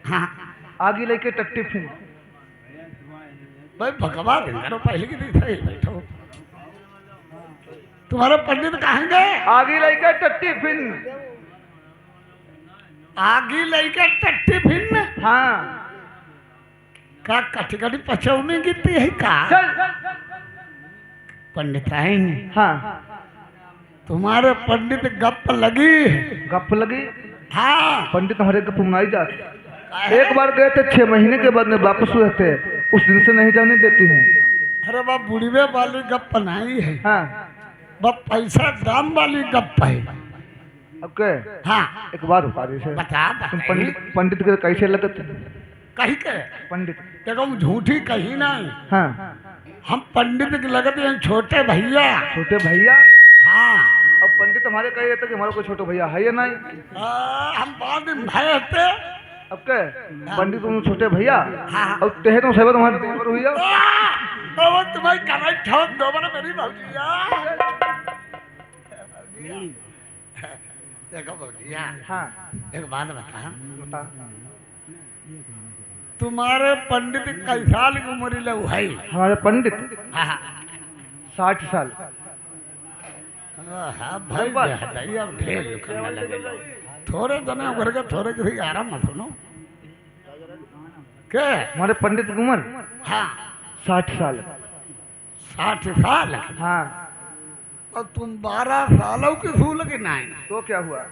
हाँ आगे लेके टट्टी फिर भाई भगवा करो पहले की नहीं सही बैठो। तुम्हारे पंडित कहेंगे आगे लेके टट्टी फिर। आगी लेके टट्टी भिन्न हाँ का कटी कटी पचौनी गिरती है का चल। पंडित आएंगे। हाँ तुम्हारे पंडित गप लगी गप लगी। हाँ पंडित हमारे गप मनाई जाती। एक बार गए थे 6 महीने के बाद में वापस हुए थे। उस दिन से नहीं जाने देती हूँ। अरे बा बुढ़वे वाली गप नहीं है हाँ बस पैसा दाम वाली गप है। ओके हाँ एक बात बता रही है। बता तुम बताइए। पंडित के कैसे लगते कहीं के पंडित? देखो हम झूठी कहीं नहीं। हाँ हम पंडित के लगते हैं छोटे भैया। छोटे भैया। हाँ अब पंडित हमारे कह रहे थे कि हमारा कोई छोटे भैया है या नहीं। हम बाद में भय थे। अब क्या पंडित तुम छोटे भैया हाँ। और तेहे तुम सेवा तुम्हारे देवर हुई हो। वो तुम्हारी कमाई ठोक दो बना मेरी भौजिया। देखो भौजिया हाँ एक बात बता बता। तुम्हारे पंडित कई साल की उम्र ले है? हमारे पंडित हाँ 60 साल। हाँ भाई बेहदाई अब ढेर करने लगे लोग। थोड़े जने घर के थोड़े के आराम मत सुनो के। हमारे पंडित की उम्र हाँ 60 साल। 60 साल। हाँ और तुम 12 सालों की सूल की नहीं। तो क्या हुआ?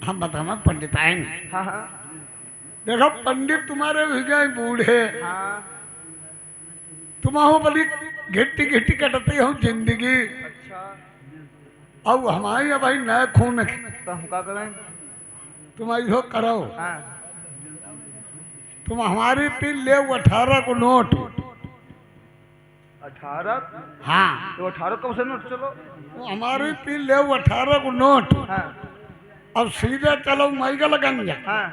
हम बताओ पंडित आएंगे। हाँ हाँ देखो पंडित तुम्हारे भी गए बूढ़े। हाँ तुम हो बड़ी घिट्टी घिट्टी कटती हो जिंदगी। अच्छा अब हमारी भाई नए खून तो हम क्या करें? तुम ऐसा करो हाँ तुम हमारी 3 ले 18 को नोट। 18? हाँ तो 18 कब से नोट? चलो तो हमारी 3 ले 18 को नोट। हाँ अब सीधे चलो मैगलगंज हाँ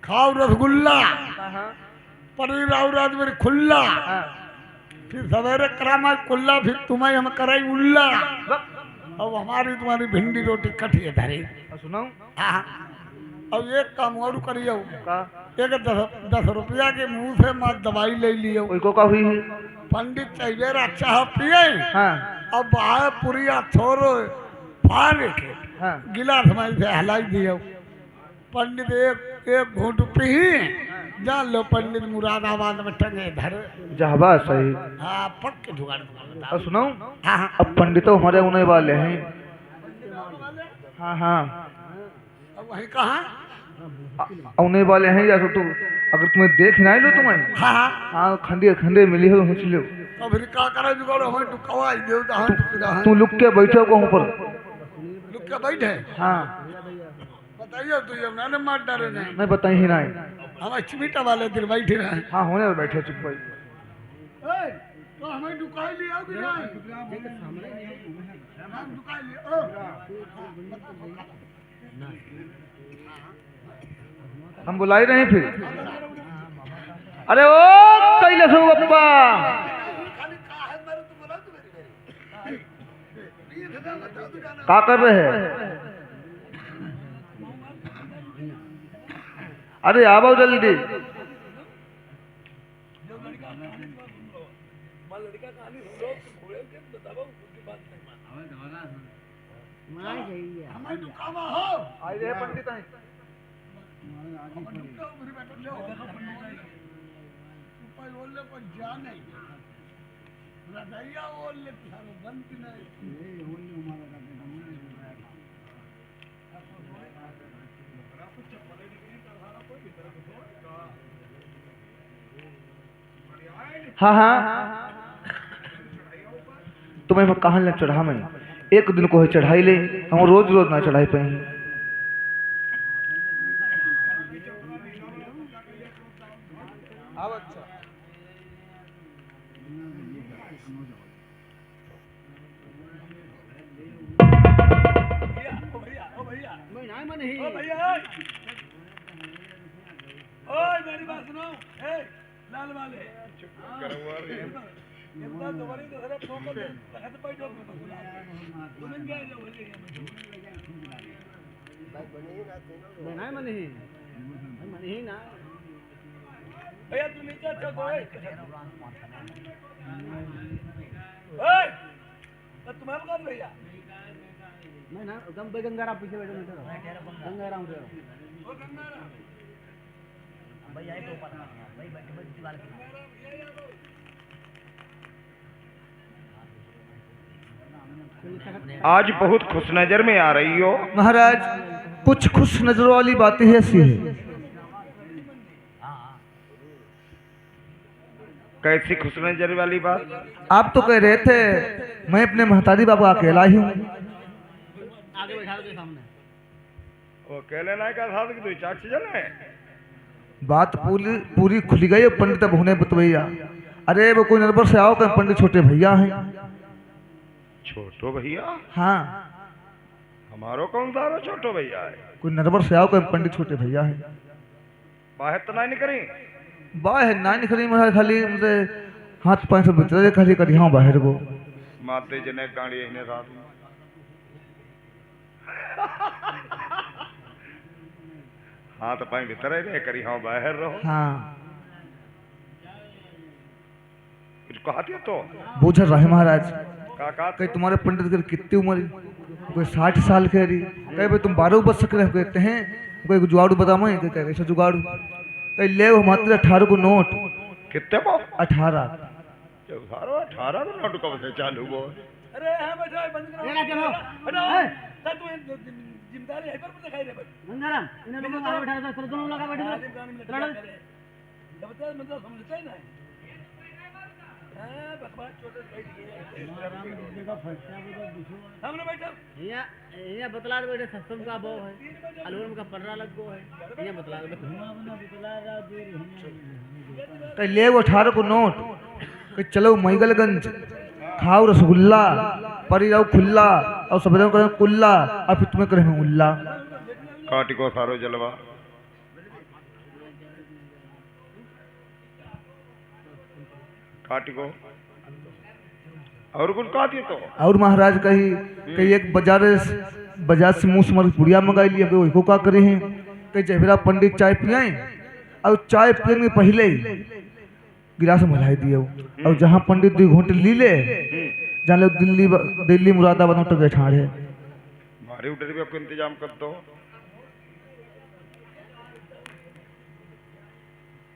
खाओ रसगुल्ला हाँ हाँ पनीर और राजमेरी खुल्ला। हाँ फिर सवेरे करामा कुल्ला फिर तुम्हें हम कराई उल्ला। बस। अब हमारी तुम्हारी भिंडी रोटी कटिए धरी। और सुनाओ हाँ अब एक काम और करियो का एक 10 रुपया के मुंह से मत दवाई ले लियो। कोई को का हुई है? पंडित चाहिए अच्छा पिए। हाँ अब बाहर पुरिया छोरो फाड़ के हाँ गिलास में से हलाई दियो। पंडित एक घूंट पी जान लो पंडित मुरादाबाद में टंगे धर। जहाबा सही। हाँ पक्के जुगाड़ बता। और सुनाओ हाँ हाँ अब पंडित हमारे होने वाले हैं। हाँ हाँ अब वही कहाँ? होने वाले हैं। या तो तू अगर तुम्हें देख ना लो तुम्हें। हाँ हाँ हाँ खंडे खंडे मिली हो मुझ लो। तो फिर क्या करे जुगाड़ हमें तो कवाई देव तू लुक के बैठो कहीं पर। लुक के बैठे। हाँ बताइए तो ये मैंने मार डाले नहीं। नहीं बताई ही नहीं। हम चिमिटा वाले दिन बैठे रहे। हाँ होने पर बैठे चुप भाई। तो हमें दुकाई लिया कि नहीं? हम दुकाई लिया। हम बुला ही रहे हैं फिर। अरे ओ कैले सो बप्पा क्या कर रहे हैं? अरे आओ जल्दी। आई रहे पंडित हैं। हाँ हाँ तुम्हें कहाँ ले चढ़ा मैं एक दिन को है चढ़ाई ले। हम रोज रोज ना चढ़ाई पे। मेरी बात सुनो लाल वाले नहीं मन ही ना भैया तू नीचे चल तो ओए तो तुम्हें कौन भैया मैं ना एकदम गंगाराम पीछे बैठो गंगाराम उधर ओ गंगाराम भैया एक ऊपर भाई बड़ी दीवार की आज बहुत खुश नजर में आ रही हो महाराज कुछ खुश नजर वाली बातें ऐसी है। कैसी खुश नजर वाली बात? आप तो कह रहे थे मैं अपने महतारी बाबा अकेला ही हूँ। आगे बैठा दो सामने वो अकेले ना का साथ कि 2-4 जन है। बात पूरी पूरी खुल गई पंडित अब होने बतवैया। अरे वो कोई नरबर से आओ कर पंडित छोटे भैया हैं। छोटो भैया? हाँ हमारो कौन सारो छोटो भैया है? कोई नरबर से आओ कर पंडित छोटे भैया हैं। बाहर तो नहीं करी? बाहर ना निकली महाराज खाली मुझे हाथ पाँव से भीतर खाली करी हाँ बाहर को माते जने गाड़ी इन्हें साथ में हाथ पाँव भीतर रहे करी हाँ बाहर रहो। हाँ कुछ कहती हो तो बूझ रहे महाराज। का कहीं तुम्हारे पंडित की कितनी उम्र कोई 60 साल कह रही कहीं भाई तुम 12 बज सक रहे कहते हैं कोई जुगाड़ू बता मैं कह रहे जुगाड़ू कहीं ले हमारे 18 को नोट कितने को? 18 18 को नोट कब से चालू हो? अरे हां बैठो बंद करो ये चलो हटो तू जिम्मेदारी है पर मुझे खाई रे भाई गंगाराम इन्हें लोगों को आगे बैठा दो दोनों लगा बैठे जब तक मतलब समझते ही नहीं हां बकवास छोटे सामने बैठो ये बतला दो बेटे सत्संग का भाव है अलवर का पर्रा लग गो है ये बतला दो कहीं ले 18 को नोट कहीं चलो मैगलगंज खाओ रसगुल्ला परी जाओ खुल्ला और सब करें कुल्ला और फिर तुम्हें करें उल्ला। काटी को सारो जलवा काटी को और कुछ कहती तो और महाराज कही कहीं एक बाजार से मुँह समर पुड़िया मंगाई लिया वही को का करे हैं कहीं जहरा पंडित चाय पियाए और चाय पीने पहले ही गिलास में मलाई दिए और जहाँ पंडित 2 घंटे ली ले जहाँ लोग दिल्ली मुरादाबाद में तो ठाड़ है हमारे उधर भी आपको इंतजाम कर दो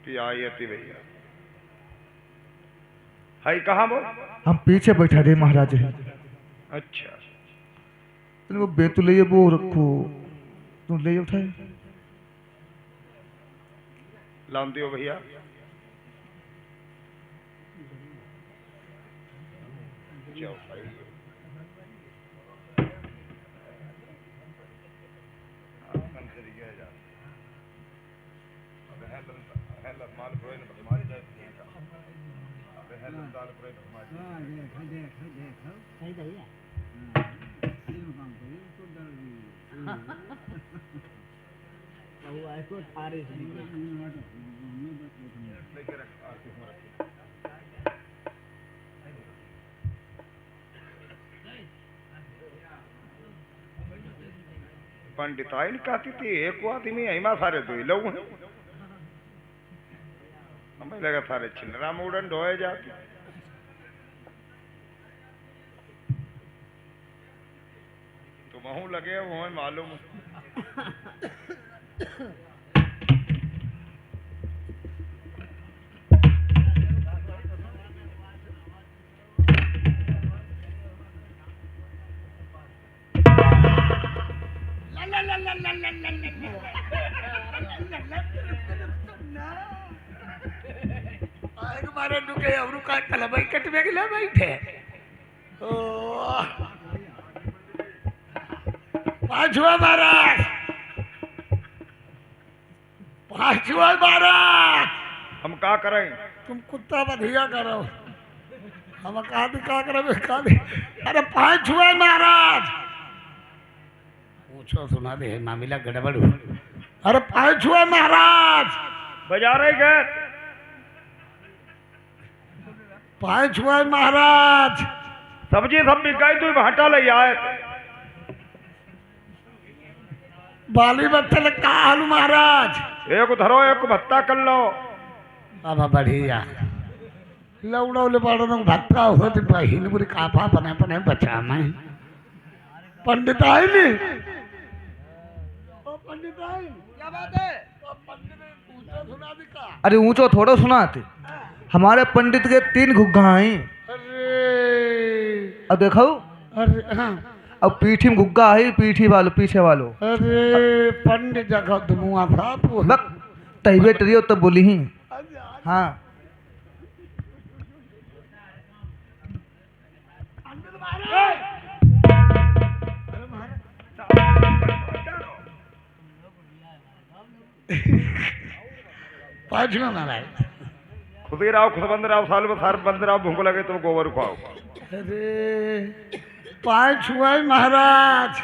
कि आई आती भैया हाई कहाँ वो? हम पीछे बैठा रहे महाराज है। अच्छा वो बेतु ले वो रखो तुम ले उठाए लाम दियो भैया जाओ भाई माल मार जाए सही भैया बहु ऐसो थारे पंडित आई कहती थी एक आदमी हिमा सारे दो लोग हैं हमें लगा सारे छिलरा मुड़न ढोए जाती तो महू लगे वो मालूम मारे नुके अवरु का तलबाई कट में गला बैठे ओ पांचवा महाराज हम का करें तुम कुत्ता बधिया करो हम कहा करो अरे पांचवा महाराज पूछो सुना दे मामला गड़बड़ हो अरे पांचवा महाराज बजा रहे गए पांचवा महाराज सब्जी सब बिकाई तू भाटा ले आए बाली बच्चे का हाल महाराज। एक धरो एक भत्ता कर लो। बाबा बढ़िया लवडवले पाडून भत्ता होती बहीण पुरी काफा पणे बचा मैं पंडित आहे नी ओ पंडित आहे क्या बात है ओ पंडित ने पूछा सुना दी का अरे ऊंचो थोड़ो सुनाते हमारे पंडित के 3 घुग्गा हैं। अरे अब देखो अरे हाँ अब पीठी में घुग्गा है पीठी वालो पीछे वालो। अरे पंडित जगह धुआं था तू बक तहिबे टरियो तो बोली ही। हाँ पाँचवा महाराज खुदी राव खुदबंद राव साल बसार बंद राव भूख लगे तुम गोबर खाओ। अरे पाँचवा महाराज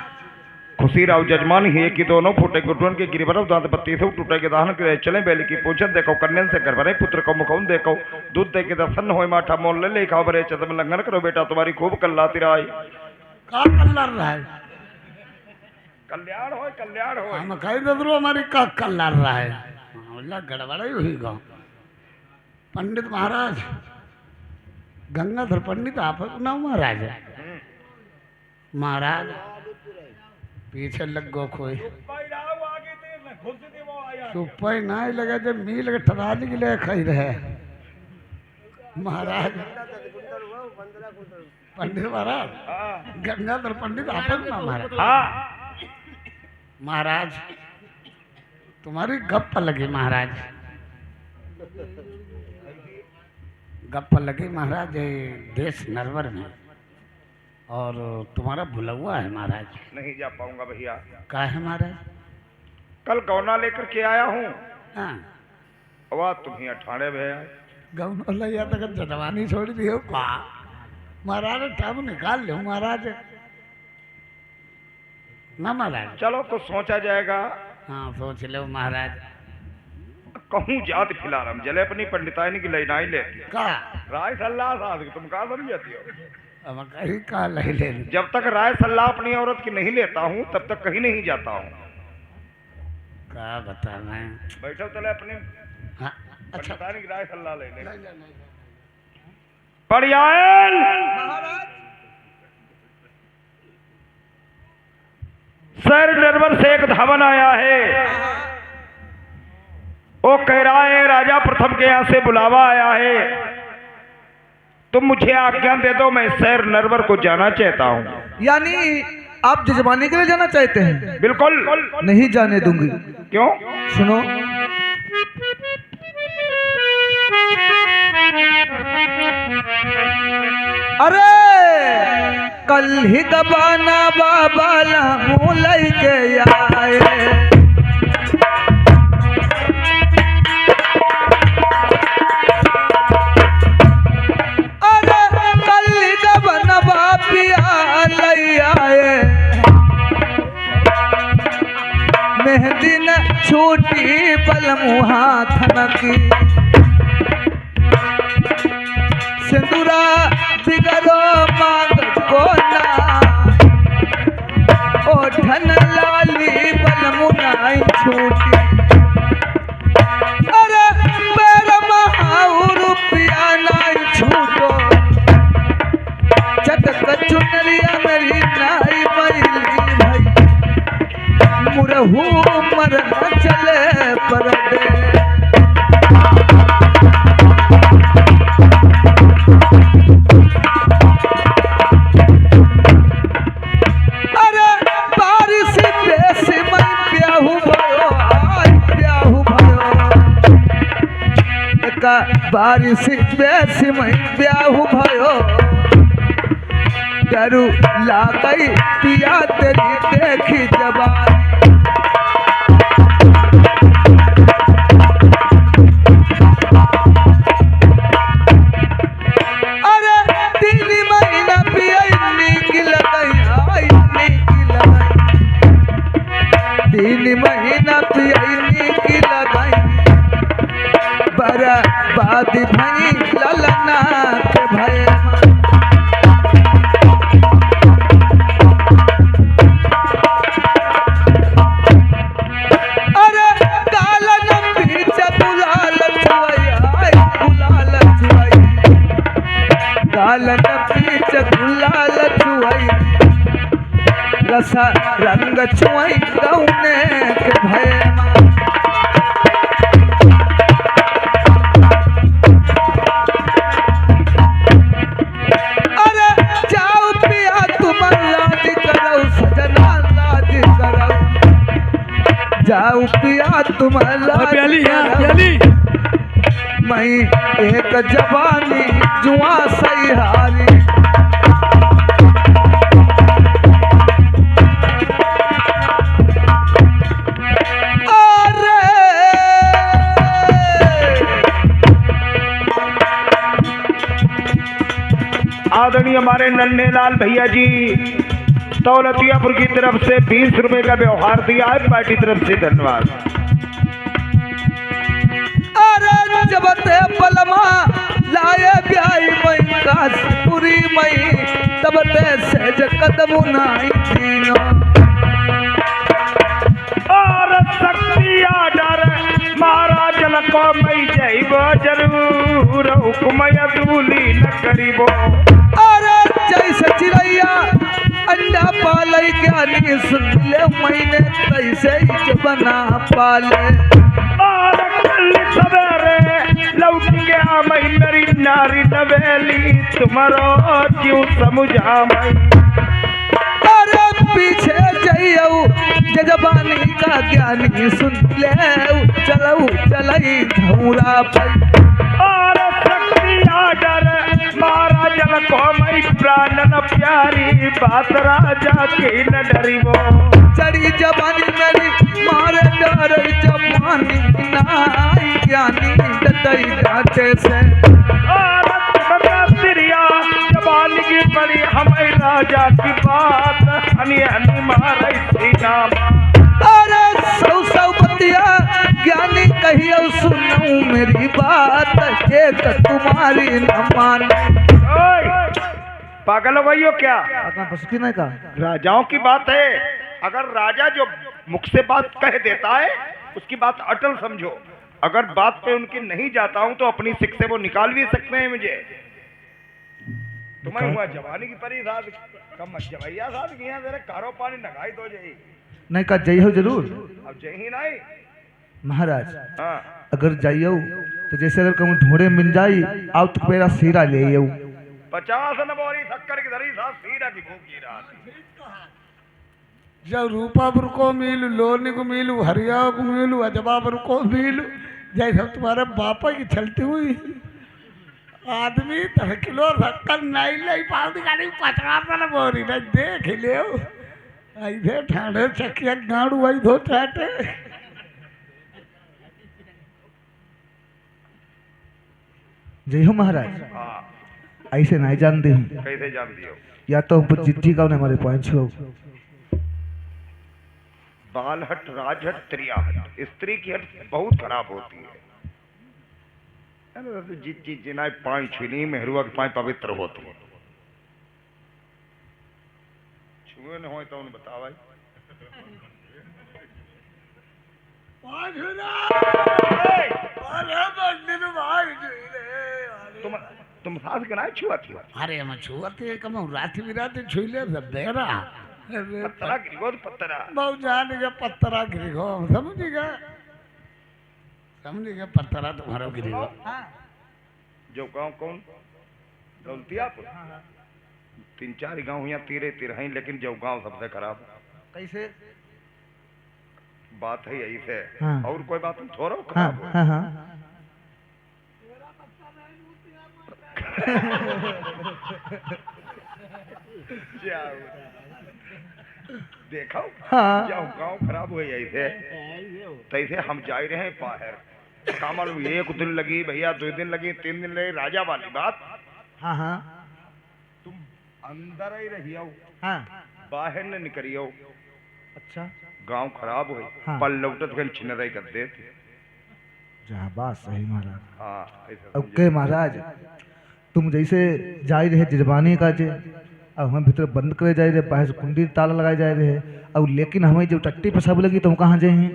खुशी राव जजमान ही कि दोनों फूटे गुटवन के गिरिवर दांत पत्ती से टूटे के दाहन के चले बैल की पूछन देखो कन्यन से घर भरे पुत्र को मुखौन देखो दूध दे के दर्शन हो माठा मोल ले खाओ भरे चतम लंघन करो बेटा तुम्हारी खूब कल्लाती राय का कल्लार रहा है कल्याण हो हम कहीं दो हमारी का कल्लार रहा है बोला गड़बड़ा ही हुई गाँव। पंडित महाराज गंगाधर पंडित आप नाम महाराज है महाराज पीछे लग गो कोई सुपाई ना ही लगे जब मी लगे ठराली के लिए खाई रहे महाराज पंडित महाराज गंगाधर पंडित आप ना महाराज महाराज तुम्हारी गप्प लगी महाराज गप्प लगी महाराज ये देश नरवर में और तुम्हारा भुला हुआ है महाराज। नहीं जा पाऊंगा भैया। का है महाराज कल गौना लेकर के आया हूँ। हाँ अब तुम्हें अठाड़े भैया गौना लिया तक जवानी छोड़ दी हो का महाराज टाइम निकाल लो महाराज ना महाराज। चलो कुछ सोचा जाएगा। हाँ सोच लो महाराज। कहूँ जात फिलारम जले अपनी पंडितानी की लैनाई ले का राय सल्लाह साध तुम कहा समझ जाती हो। अब कहीं का ले ले जब तक राय सल्लाह अपनी औरत की नहीं लेता हूँ तब तक कहीं नहीं जाता हूँ। का बता मैं बैठो चले अपनी हाँ अच्छा पंडितानी की राय सल्लाह ले ले। पड़ियाल सर नरवर से एक धावन आया है। वो कह रहा है राजा प्रथम के यहाँ से बुलावा आया है तुम मुझे आज्ञा दे दो मैं सैर नरवर को जाना चाहता हूँ। यानी आप जजमानी के लिए जाना चाहते हैं? बिल्कुल नहीं जाने दूंगी। क्यों? सुनो अरे कल ही गबाना बाबा लामू लेके आए मेहंदी न छूटी पल मुहा थनकी सिंदूरा बिगड़ो मांग कोना ओ धन लाली पल मुनाई छूटी अरे पैर महाऊ रुपया नाई छूटो चटक चुनरिया मेरी नाई मैली भाई मुरहू मर चले परदे अरे बारिश बेस मैं प्याहू भयो आई प्याहू भयो एक बारिश बेस मैं प्याहू भयो डरू लागई पिया तेरी देखी जवानी अरे 3 महीना पिया की लगाई आई की लगाई 3 महीना पिया की लगाई बर्बाद भई ललना के भय गालन पीच गुलाल छुआई रसा रंग छुआई गौने के भय अरे जाओ पिया तुम लाज करो सजना लाज करो जाओ पिया तुम लाज करो मैं एक जवानी जुआ सही हारी आदरणीय हमारे नन्हे लाल भैया जी दौलतियापुर की तरफ से 20 रुपए का व्यवहार दिया है, पार्टी तरफ से धन्यवाद। अरे जब ते पलमा लाए ब्याई मई कासपुरी मई तब ते सहज कदम नाई दीनो और शक्तिया डर महाराज को मई जैब जरूर हुक्म दूली न करीबो अरे जैसे चिड़ैया अंडा पाले ज्ञानी सुन ले मैंने तैसे ही बना पाले और कल सवेरे लौट गया मैं मेरी नारी नवेली तुम्हारो क्यों समझा मैं अरे पीछे जाइयो जजबानी का ज्ञानी सुन ले चलऊ चलई धौरा पर और शक्तिया डर महाराज को मैं प्राण न प्यारी बात राजा की न डरी वो चढ़ी जबानी मेरी मारे डर जबानी नाई ज्ञानी डटई डांटे से और तिरिया जबान की बड़ी हमें राजा की बात हनी हनी मारे सीना अरे सौ बतिया ज्ञानी कहियो सुनूं मेरी बात एक तुम्हारी न माने पागल हो गई हो क्या? बस की नहीं का राजाओं की बात है, अगर राजा जो मुख से बात कह देता है उसकी बात अटल समझो, अगर बात पे उनकी नहीं जाता हूं तो अपनी सिक से वो निकाल भी सकते हैं मुझे। तुम्हें हुआ जवानी की परी साथ कम जवैया साथ किया तेरे कारो पानी नगाई दो जही नहीं का जय हो जरूर। अब जही नहीं महाराज हाँ अगर जाइयो तो जैसे अगर कहूँ ढोड़े मिल जाई आओ तो मेरा सीरा ले आइयो 50 न बोरी शक्कर की धरी साथ सीरा की भूखी रात जब रूपापुर को मिलू लोनी को मिलू हरिया को मिलू अजबापुर को मिलू जैसे तुम्हारे बापा की चलती हुई आदमी 10 किलो शक्कर नहीं ले पाती गाड़ी 50 न बोरी न देख ले ऐसे ठाणे चकिया गाड़ू आई धो चाटे जय हो महाराज हाँ ऐसे नहीं जानते हैं कैसे जान दियो या तो हम जिद्दी का हमारे पॉइंट हो बालहट राजहट त्रियाहट स्त्री की हट बहुत खराब होती है जिस चीज जिना पाँच छुनी मेहरुआ के पाँच पवित्र होती है छुए न हो तो उन्हें बता भाई तुम सास के ना छुआती हो अरे हम छुआते कम रात बिराते छुईले बेरा पत्तरा गिरिगो तो पत्तरा बहुत जानेगा पत्तरा गिरिगो समझेगा पत्तरा तुम्हारा गिरिगो जो गांव कौन दौलतियापुर 3-4 गांव यहाँ तीरे हैं लेकिन जो गांव सबसे खराब कैसे बात है यही से हाँ। और कोई बात नहीं थोड़ा हाँ खराब हो। हाँ हाँ देखो हाँ। जब गांव खराब हो यही से तैसे हम जा रहे हैं बाहर कामल 1 दिन लगी भैया 2 दिन लगी 3 दिन लगी राजा वाली बात हाँ हाँ तुम अंदर ही रही हो हाँ बाहर न निकलियो अच्छा गांव खराब हो हाँ। पल लौटत गन छिनराई कर दे जहाँ बात सही महाराज हाँ ऐसा ओके महाराज तुम जैसे जाए रहे जजबानी का जे अब हम भीतर बंद करे जाए रहे बाहर से कुंडी ताला लगाए जाए रहे अब लेकिन हमें जब टट्टी पेशाब लगी तो हम कहाँ जाए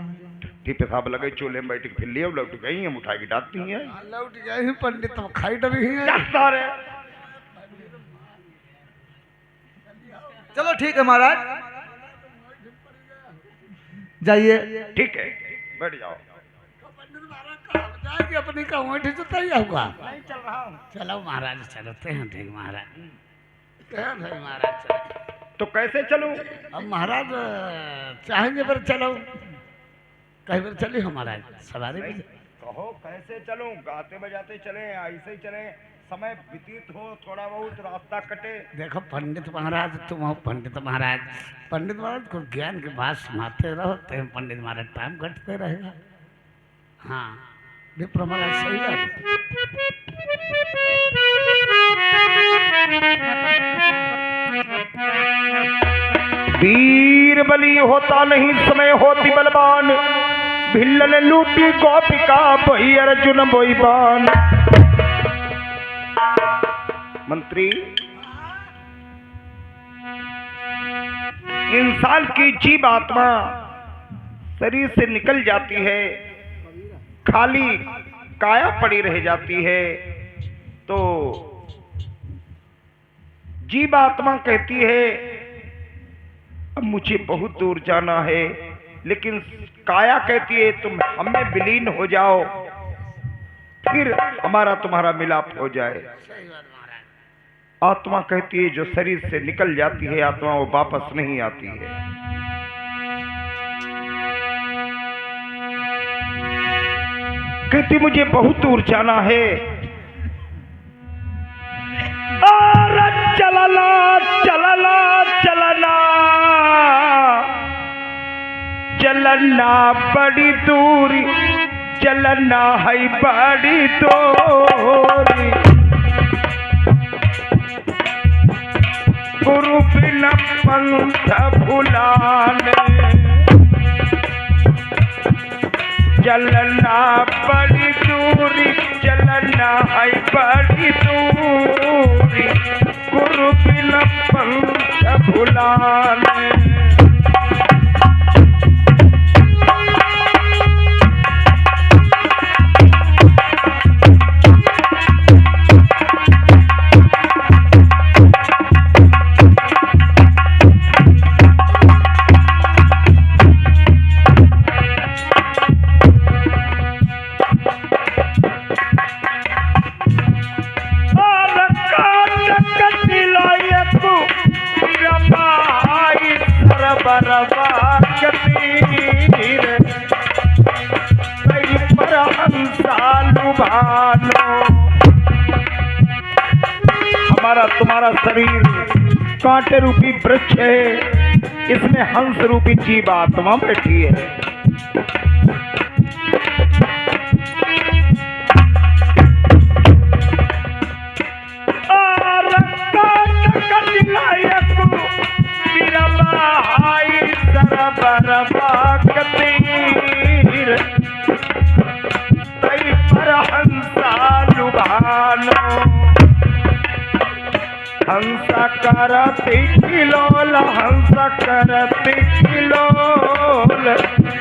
ठीक पेशाब लगे चूल्हे में बैठ के फिर लिए लौट गई हम उठा के डालती हैं लौट गए पंडित तो खाई डरी है सारे चलो ठीक है महाराज, जाइए। ठीक है, बैठ जाओ। पंडित महाराज कहाँ जाएगी अपनी का वहीं से तय होगा। नहीं चल रहा हूँ। चलो महाराज चलते हैं, ठीक महाराज, ठीक महाराज चलो। तो कैसे चलूं? अब महाराज चाहेंगे पर चलो, कहीं पर चली हो महाराज, सवारी भी। कहो कैसे चलूं? गाते बजाते चले, ऐसे ही चले, समय व्यतीत हो, थोड़ा बहुत रास्ता कटे। देखो पंडित महाराज, तुम हो पंडित महाराज, पंडित महाराज को ज्ञान की बात सुनाते रहो, तो पंडित महाराज टाइम घटते रहेगा। हाँ विप्र महाराज सही बात। वीर बलि होता नहीं, समय होती बलवान, भिल्ल लूटी गोपिका, बही अर्जुन बोई बान। मंत्री, इंसान की जीव आत्मा शरीर से निकल जाती है, खाली काया पड़ी रह जाती है, तो जीव आत्मा कहती है अब मुझे बहुत दूर जाना है, लेकिन काया कहती है तुम हमें विलीन हो जाओ, फिर हमारा तुम्हारा मिलाप हो जाए। आत्मा कहती है जो शरीर से निकल जाती है आत्मा, वो वापस नहीं आती है। कहती मुझे बहुत दूर जाना है, और चलना चलना चलना चलना बड़ी दूरी, चलना है बड़ी दूरी, गुरु बिन पंथ भुलाने, चलना बड़ी दूरी, चलना है बड़ी दूरी, गुरु बिन पंथ भुलाने। हमारा तुम्हारा शरीर कांटे रूपी वृक्ष है, इसमें हंस रूपी जीव आत्मा बैठी है। हंसा करती खिलोल, हंसा करती खिलोल,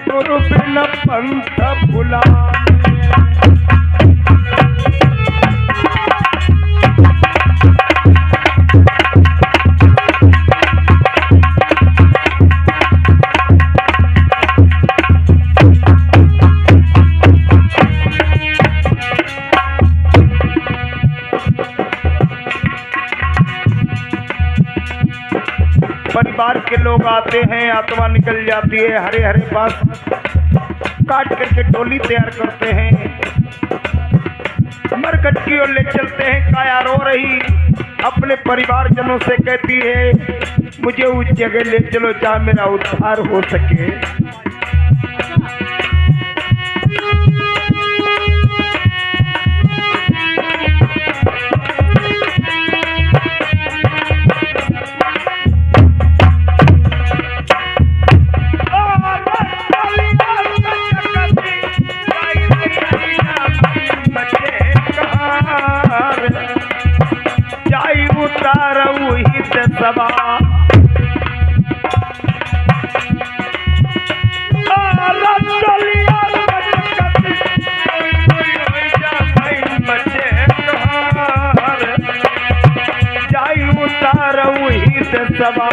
गुरु बिन पंथ भुलाने। परिवार के लोग आते हैं, आत्मा निकल जाती है, हरे हरे बांस काट करके डोली तैयार करते हैं, मरकट की ओर ले चलते हैं। काया रो रही अपने परिवारजनों से कहती है मुझे उस जगह ले चलो जहाँ मेरा उद्धार हो सके। सभा जाई उतार सभा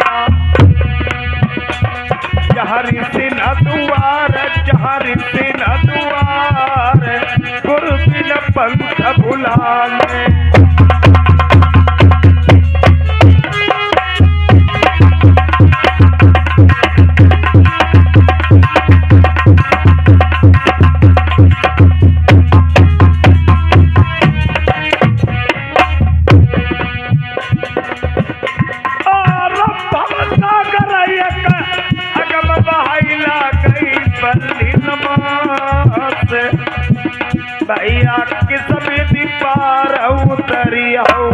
भुलाने। भैया किस्मत पार उतरियाओ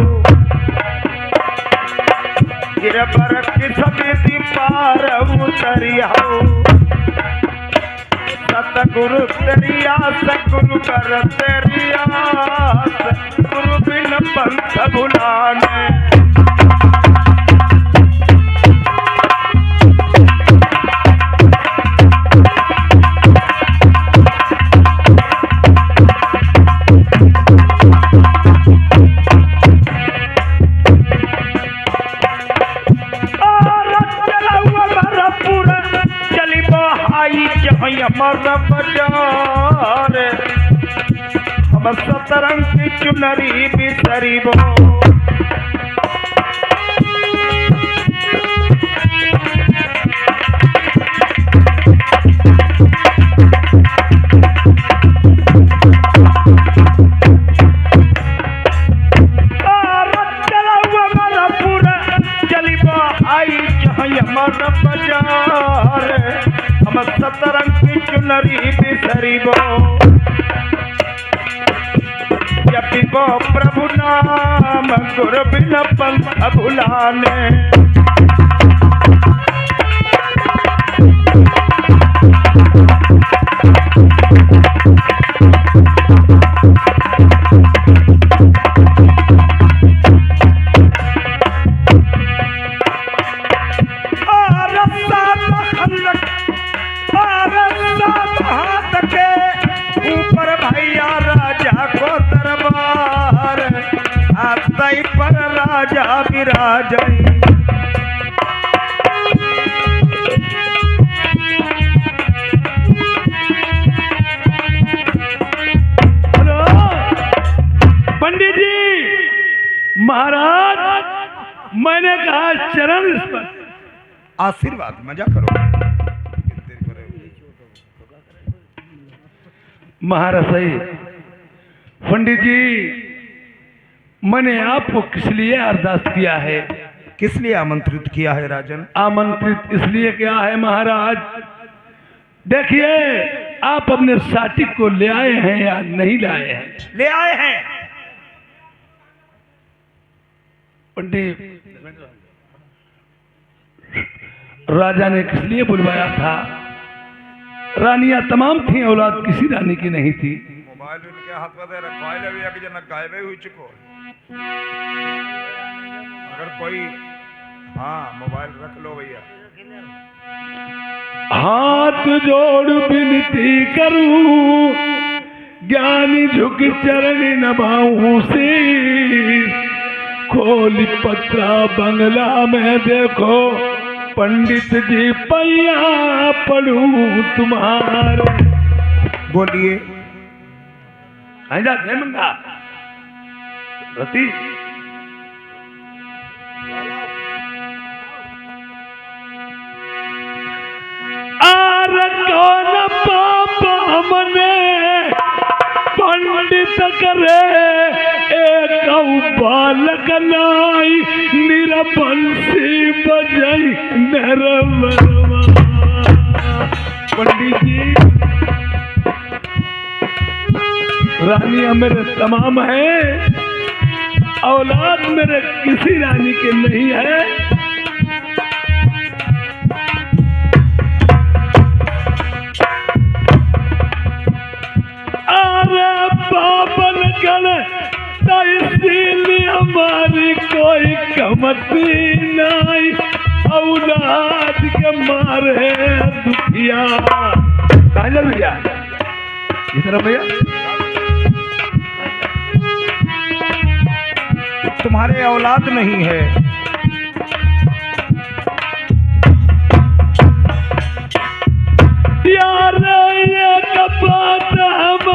गिरबर किस्मत पार उतरियाओ सतगुरु तेरिया सतगुरु कर तेरिया गुरु बिन पंथ भुलाने। अमर बाजार हम सतरंग की चुनरी बिसरीबो सतरंग की चुनरी बिसरीबो जपिबो प्रभु नाम गुरु बिन पंथ भुलाने। पर राजा विराजई हेलो पंडित जी महाराज, मैंने कहा चरण स्पर्श आशीर्वाद मजा करो। महाराज पंडित जी, मैंने आपको किस लिए अरदास किया है? किस लिए आमंत्रित किया है राजन? आमंत्रित इसलिए किया है महाराज, देखिए आप अपने साथी को ले आए हैं या नहीं लाए हैं? ले आए हैं पंडित। राजा ने किस लिए बुलवाया था? रानियां तमाम थी, औलाद किसी रानी की नहीं थी। मोबाइल उनके हाथ में दे रखा है, अभी एक जना गायब हुई चुको। अगर कोई हाँ मोबाइल रख लो भैया। हाथ जोड़ विनती करूं, ज्ञानी झुक चरण नभाऊं सिर, खोली पत्रा बंगला में देखो, पंडित जी पैया पढ़ूं तुम्हारे। बोलिए। जाते मंगा रति आर कौन पाप हमने पंडित करे, एक बालक नाई निरबंसी बजई नरवरवा। पंडित जी, रानियां मेरे तमाम है, औलाद मेरे किसी रानी के नहीं है। अरे बाबन गण तो इसीलिए हमारी कोई कमती नहीं, औलाद के मारे दुखिया। कहाँ जा भैया? इधर भैया। तुम्हारे औलाद नहीं है। यार ये बात हम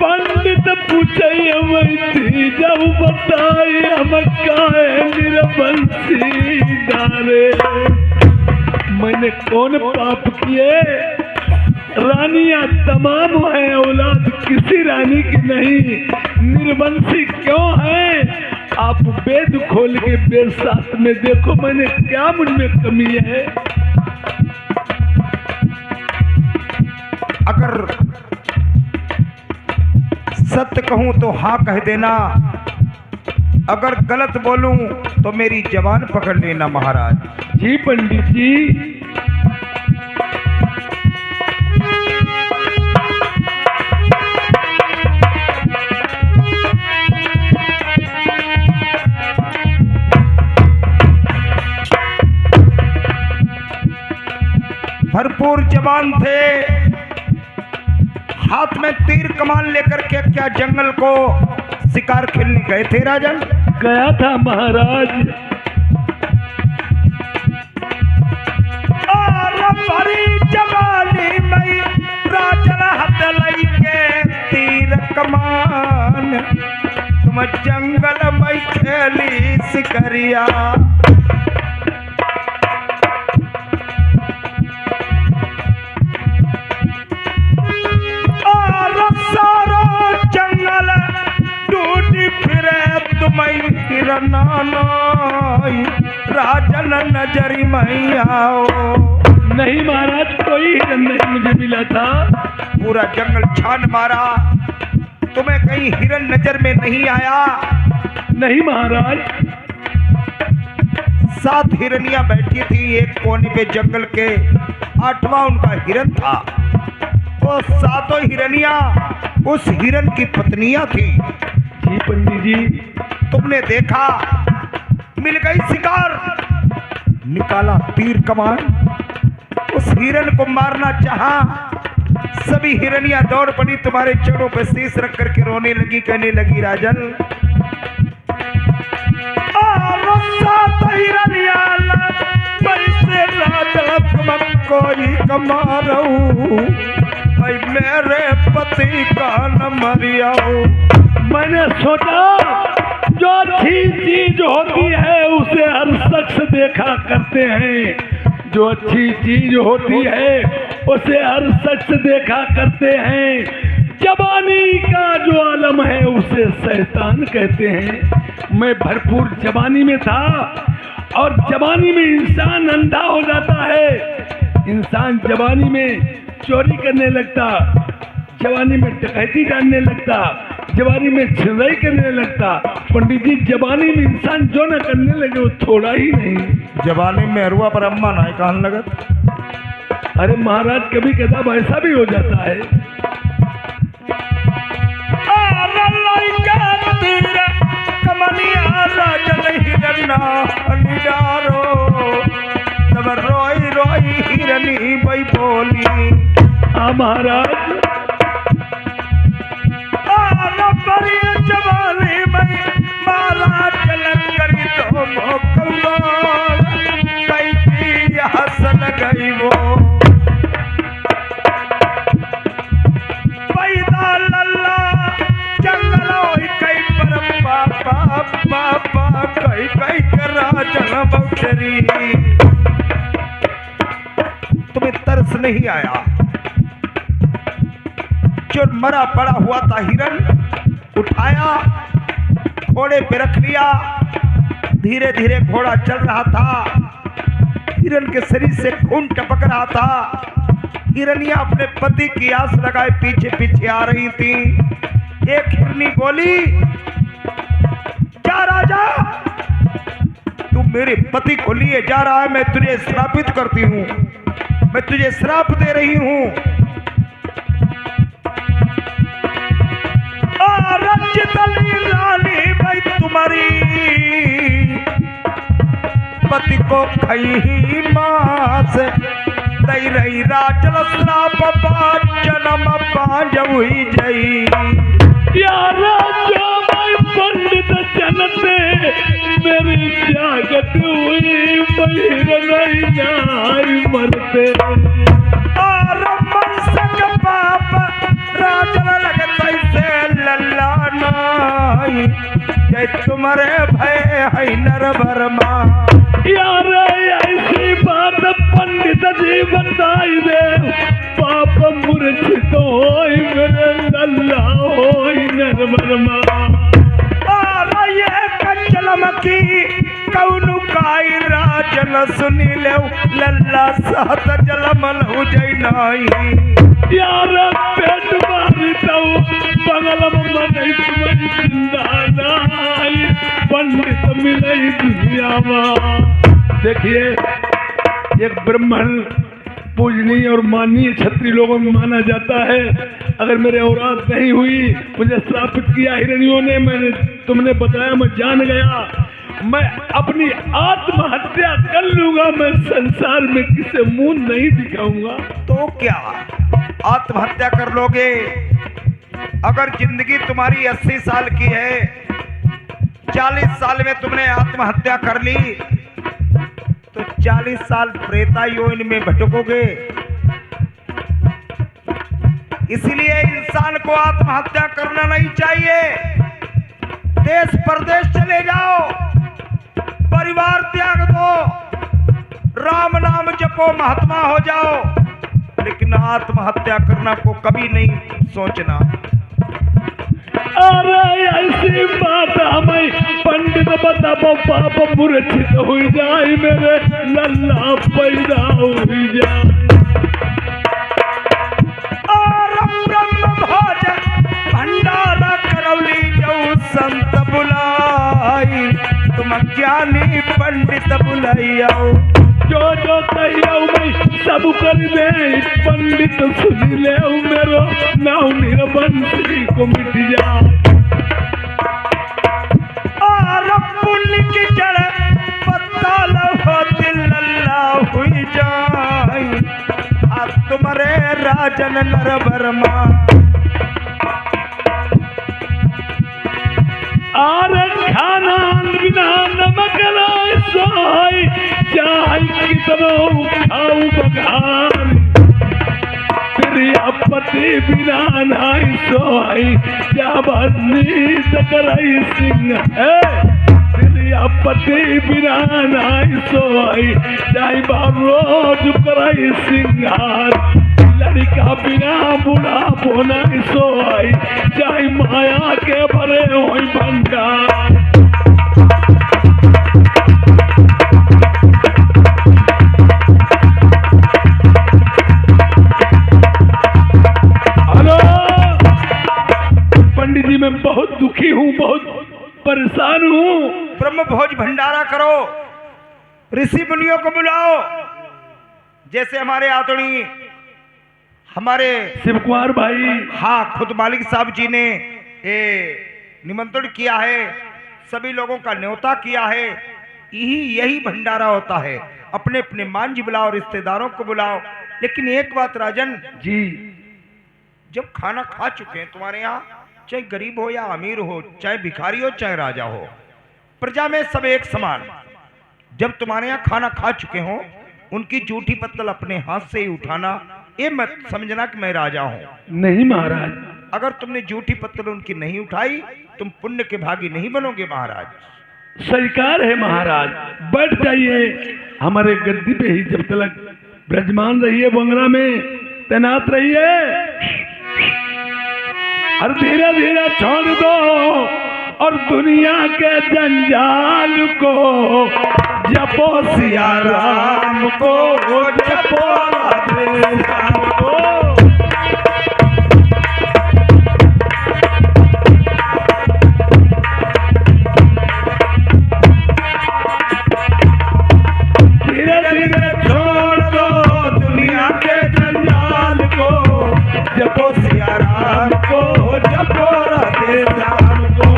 पंडित पूछे थी जब बताई हम काहे निरबंसी डारे। मैंने कौन पाप किए? रानियां तमाम हैं, औलाद किसी रानी की नहीं, निर्वंशी क्यों है? आप वेद खोल के वेद शास्त्र में देखो मैंने क्या मुझ में कमी है। अगर सत्य कहूं तो हाँ कह देना, अगर गलत बोलूं तो मेरी जबान पकड़ लेना महाराज। जी पंडित जी। भरपूर जवान थे, हाथ में तीर कमान लेकर के क्या जंगल को शिकार खेलने गए थे राजन? गया था महाराज। और बड़ी जवानी में राजन हाथ लेके तीर कमान, तुम जंगल में खेली शिकरिया। राजन नजरी में आओ। नहीं महाराज, कोई हिरन नहीं मुझे मिला था। पूरा जंगल छान मारा, तुम्हें कहीं हिरन नजर में नहीं आया? नहीं महाराज। 7 हिरनियां बैठी थी एक कोने पे जंगल के, 8वां उनका हिरन था। वो 7 हिरनियां उस हिरन की पत्नियां थी। जी पंडित जी। तुमने देखा, मिल गई शिकार, निकाला तीर कमान, उस हिरन को मारना चाहा। सभी हिरनियां दौड़ पड़ी, तुम्हारे चरणों पे शीश रख करके रोने लगी, कहने लगी राजन कोई कमारू भाई मेरे पति का न मरियाओ। मैंने सोचा जो अच्छी चीज होती है उसे हर शख्स देखा करते हैं, जो अच्छी चीज होती है उसे हर शख्स देखा करते हैं। जवानी का जो आलम है उसे शैतान कहते हैं। मैं भरपूर जवानी में था, और जवानी में इंसान अंधा हो जाता है। इंसान जवानी में चोरी करने लगता, जवानी में डकैती डालने लगता, जवानी में छिनाई करने लगता। पंडित जी, जवानी में इंसान जो न करने लगे वो थोड़ा ही नहीं। जवानी में अरुआ पर अम्मा ना कहने लगत। अरे महाराज, कभी कदा ऐसा भी हो जाता है। तब रोई रोई हिरनी बई बोली। हाँ महाराज। जवानी में माला चलक करी तो कई हसन गई वो पैदा लल्ला जंगल कई पर पापा पापा कई कई के राजन बौछरी। तुम्हें तरस नहीं आया? जो मरा पड़ा हुआ था हिरन उठाया, घोड़े पे रख लिया, धीरे धीरे घोड़ा चल रहा था, हिरन के शरीर से खून टपक रहा था। हिरनियां अपने पति की आस लगाए पीछे पीछे आ रही थी। एक हिरनी बोली, जा राजा, तू मेरे पति को लिए जा रहा है, मैं तुझे श्रापित करती हूँ, मैं तुझे श्राप दे रही हूँ। रानी भाई तुम्हारी पति को खई मास दई रही राजल श्राप जन्म पांज हुई जई। यार पंडित जनते मेरी जागत हुई, नहीं मरते और मनसक पाप राजल लगत से लल्लाना तुम्हारे भय है नर भरमा। यार ऐसी बात पंडित जी बताई दे, पाप मूर्छित होई मेरे लल्ला होई नरबरमा। और ये कंचलम की कौनु काई राजन सुनी ले लल्ला सहत जलमल हो जाई नाही। यार पेट मारी तो बगल में नहीं तुम्हारी जिंदा नहीं, पंडित मिले दुनिया में। देखिए, एक ब्राह्मण पूजनीय और माननीय क्षत्रिय लोगों में माना जाता है। अगर मेरे औलाद नहीं हुई, मुझे श्रापित किया हिरण्यों ने, तुमने बताया, मैं जान गया, मैं अपनी आत्महत्या कर लूंगा। मैं संसार में किसे मुंह नहीं दिखाऊंगा। तो क्या आत्महत्या कर लोगे? अगर जिंदगी तुम्हारी 80 साल की है, 40 साल में तुमने आत्महत्या कर ली, तो 40 साल प्रेतायोनि में भटकोगे। इसलिए इंसान को आत्महत्या करना नहीं चाहिए। देश परदेश चले जाओ, परिवार त्याग दो, राम नाम जपो, महात्मा हो जाओ, लेकिन आत्महत्या करना को कभी नहीं सोचना। अरे ऐसी बात हमें पंडित बताबो, पाप मूर्छित हो जाए मेरे लल्ला पैदा हो जाए। और ब्रह्म भोजन भंडारा करौली जो संत बुलाई, तुम ज्ञानी पंडित बुलाइयो। जो जो कहियो मैं सब कर दे, पंडित सुन ले मेरो नाव निरबंसी को मिट जा। और पुण्य की जड़ पत्ता लहो दिल लल्ला हुई जाई, अब तुम्हारे राजन नर भरमा। और खाना बिना नमक लाए सोई, चाहे कितनो खाऊ बघार, तेरी पति बिना नाई सोई, चाहे नींद कराई सिंह है। तेरी पति बिना नाई सोई, चाहे रोज कराई सिंगार। लड़का बिना बुढ़ा बोना सोई, चाहे माया के भरे होई भंडार। हेलो पंडित जी, मैं बहुत दुखी हूँ, बहुत परेशान हूँ। ब्रह्म भोज भंडारा करो, ऋषि मुनियों को बुलाओ। जैसे हमारे आदरणीय हमारे शिव कुमार भाई, हाँ, खुद मालिक साहब जी ने निमंत्रण किया है, सभी लोगों का न्योता किया है। यही भंडारा होता है। अपने अपने मान जी बुलाओ, रिश्तेदारों को बुलाओ। लेकिन एक बात राजन जी, जब खाना खा चुके हैं तुम्हारे यहाँ, चाहे गरीब हो या अमीर हो, चाहे भिखारी हो चाहे राजा हो, प्रजा में सब एक समान। जब तुम्हारे यहाँ खाना खा चुके हो, उनकी जूठी पत्तल अपने हाथ से ही उठाना, ये मत समझना कि मैं राजा हूं। नहीं महाराज, अगर तुमने जूठी पत्तल उनकी नहीं उठाई, तुम पुण्य के भागी नहीं बनोगे महाराज। स्वीकार है महाराज, बैठ जाइए हमारे गद्दी पे ही, जब तक ब्रजमान रहिए, बंगला में तैनात रहिए। और धीरे धीरे छोड़ दो और दुनिया के जंजाल को, जपो सिया राम को, जपो राधे श्याम को। धीरे धीरे छोड़ दो दुनिया के जंजाल को, जपो सिया राम को, जपो राधे श्याम को।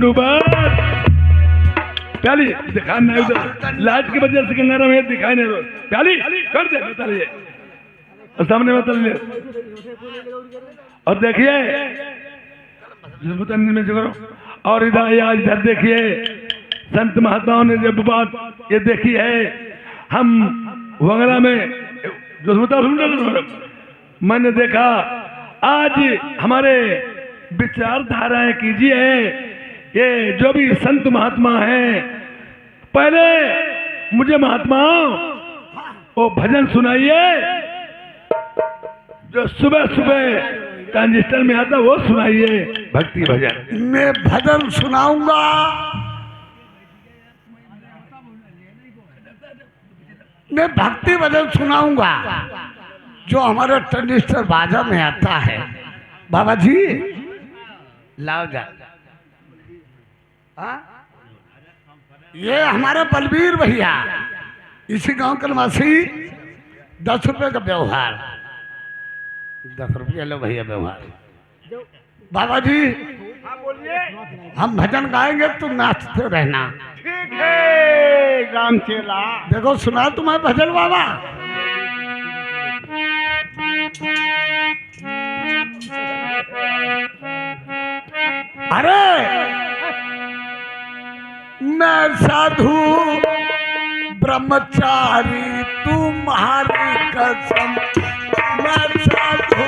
दंडोबत। प्याली दिखा नहीं उधर, लाइट की वजह से गंगा में दिखाई नहीं दो। प्याली कर दे बताइए, और सामने बताइए। और देखिए में से करो। और इधर देखिए संत महात्माओं ने जब बात ये देखी है, हम वंगला में जो मैंने देखा, आज हमारे विचारधाराएं कीजिए। ये जो भी संत महात्मा हैं, पहले मुझे महात्माओं वो भजन सुनाइए जो सुबह सुबह ट्रांजिस्टर में आता, वो सुनाइए भक्ति भजन। मैं भजन सुनाऊंगा, मैं भक्ति भजन सुनाऊंगा जो हमारे ट्रांजिस्टर बाजा में आता है। बाबा जी लाओ जा। ये हमारे बलबीर भैया, इसी गांव के निवासी, 10 रुपए का व्यवहार, 10 रुपये लो भैया व्यवहार। बाबा जी हम भजन गाएंगे, तुम नाचते रहना। ठीक है राम चेला। देखो सुना तुम्हें भजन बाबा। अरे मैं साधु ब्रह्मचारी तुम्हारी कसम, मैं साधु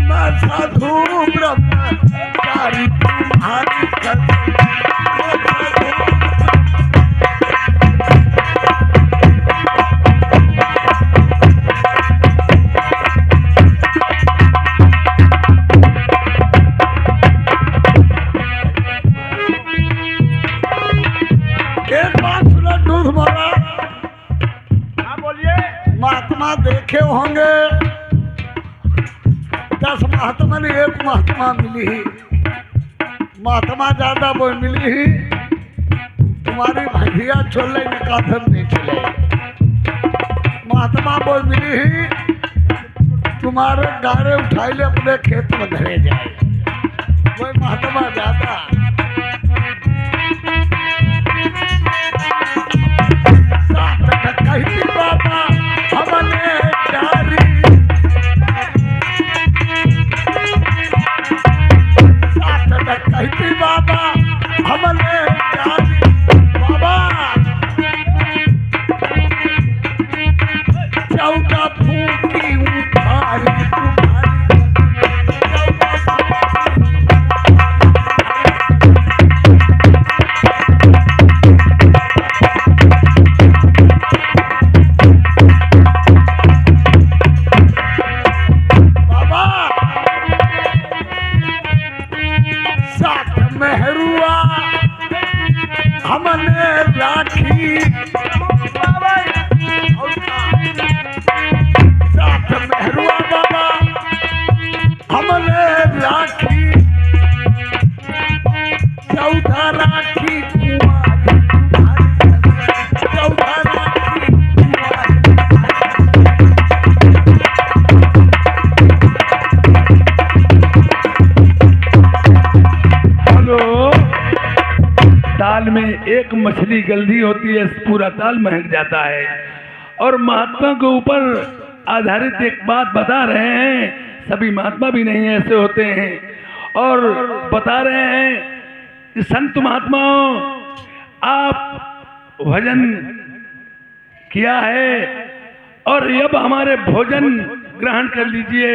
मैं साधु ब्रह्मचारी तुम्हारी कसम। महात्मा देखे होंगे, 10 महात्मा ने 1 महात्मा मिली ही, महात्मा ज्यादा वो मिली ही। तुम्हारी भैया छोले निकासन नहीं चले, महात्मा वो मिली ही। तुम्हारे गाड़े उठाई ले अपने खेत में धरे जाए, वही महात्मा ज्यादा। कहती बाबा हमने प्यारी, कहती बाबा हमने प्यारी। बाबा 14 फूटी उठारी हमने राखी, साथ मेहरुआ बाबा हमने राखी, 14 राखी कुंवारी, 14 राखी हेलो, ताल में एक मछली गलती होती है, पूरा ताल महक जाता है। और महात्मा के ऊपर आधारित एक बात बता रहे हैं, सभी महात्मा भी नहीं ऐसे होते हैं। और बता रहे हैं कि संत महात्माओं, आप भजन किया है और अब हमारे भोजन ग्रहण कर लीजिए।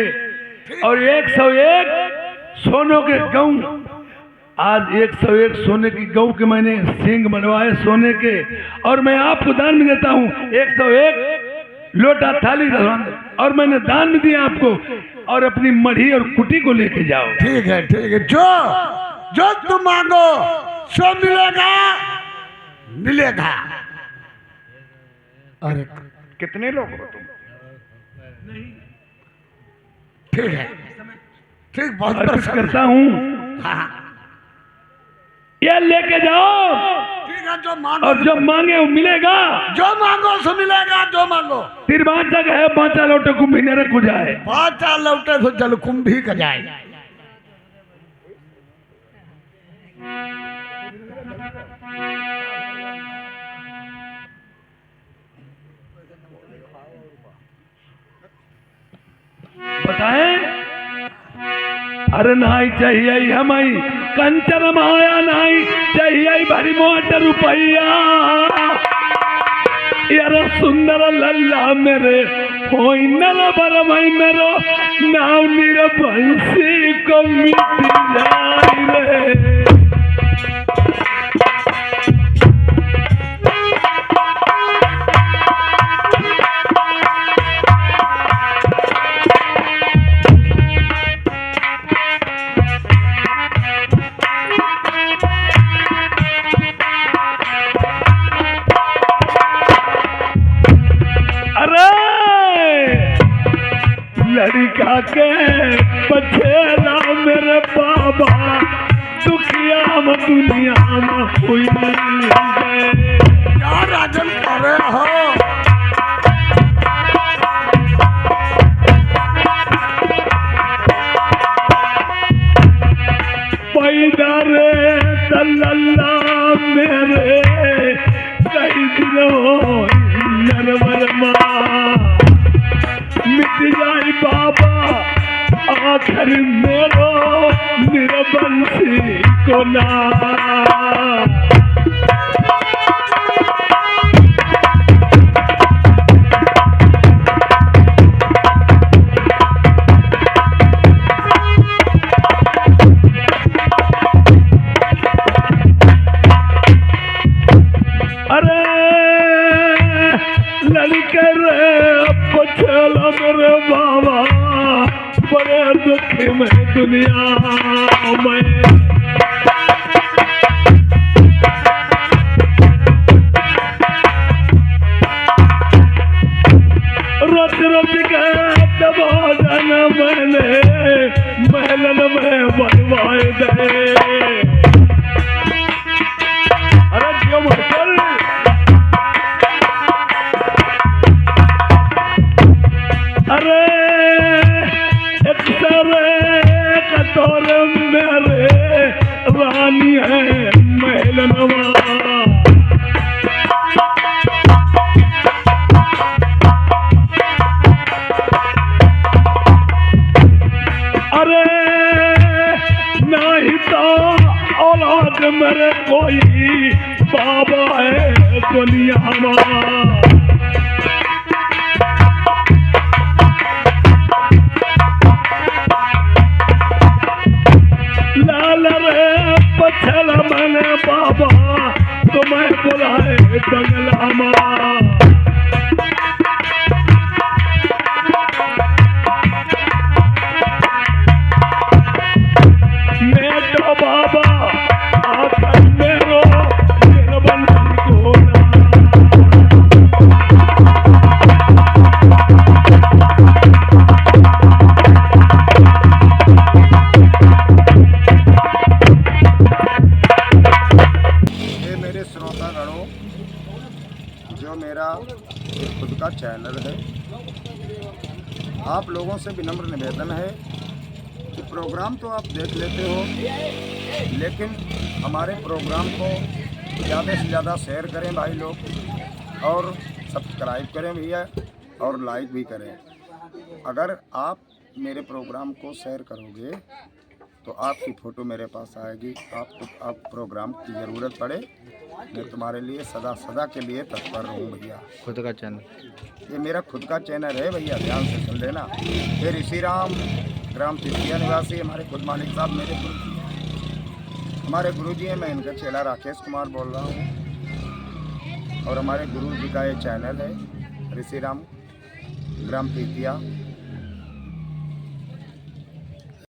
और 101 सोनों के गऊ, आज 101 सोने की गऊ के मैंने सींग बनवाए सोने के, और मैं आपको दान में देता हूँ 101 लोटा थाली और मैंने दान में दिया आपको। और अपनी मढ़ी और कुटी को लेके जाओ। ठीक है ठीक है, जो तुम मांगो सो मिलेगा, मिलेगा। अरे कितने लोग हो तुम? ठीक है, ठीक, बहुत अर्पित प्रसन्न करता हूँ। हाँ ये लेके जाओ ठीक है, जो मांगो और जो मांगे वो मिलेगा। जो मांगो सो मिलेगा, जो मांगो। तिरबाचा है बाचा लौटे कुंभी ने रख जाए। बाचा लौटे तो जलकुंभी का जाए। बताएं, अरे नहीं चाहिए हमारी कंचन माया, नहीं चाहिए भरी मोट रुपया। यार सुंदर लल्ला मेरे हो नर बरमई मेरो नाव निरबंसी को मिट जाए रे। लड़का के पछेला मेरे बाबा दुखिया में दुनिया में हुई है। क्या राजन कर रहे हो? पैदा रे तल्ला मेरे कई दिन हो नरवरमा मिट जाए बाबा आखिर मेरो निरबंसी को ना। अरे लड़के रे पछला मेरे बाबा बड़े दुख में दुनिया में। रोज रोज के भोजन मैंने महलन में बनवाए दे। अरे क्यों मचल अरे कटोर मेरे रानी है महलनवा। अरे नहीं तो औलाद मेरे कोई बाबा है दुनिया में। लाल रे पछला मैंने बाबा तुम्हें बुलाए बंगला माँ। मैं तो बाबा आकर मेरो निरबंसी को ना। श्रोतागणों, जो मेरा खुद का चैनल है, आप लोगों से विनम्र निवेदन है कि प्रोग्राम तो आप देख लेते हो, लेकिन हमारे प्रोग्राम को ज़्यादा से ज़्यादा शेयर करें भाई लोग, और सब्सक्राइब करें भैया, और लाइक भी करें। अगर आप मेरे प्रोग्राम को शेयर करोगे तो आपकी फ़ोटो मेरे पास आएगी। आप प्रोग्राम की ज़रूरत पड़े, मैं तुम्हारे लिए सदा सदा के लिए तत्पर रहूँ भैया। खुद का चैनल, ये मेरा खुद का चैनल है भैया, ध्यान से सुन लेना। ये ऋषि राम ग्राम तिथिया निवासी हमारे खुद मालिक साहब मेरे गुरु जी हैं। हमारे गुरु जी हैं, मैं इनका चेला राकेश कुमार बोल रहा हूँ। और हमारे गुरु जी का ये चैनल है ऋषि राम ग्राम तिथिया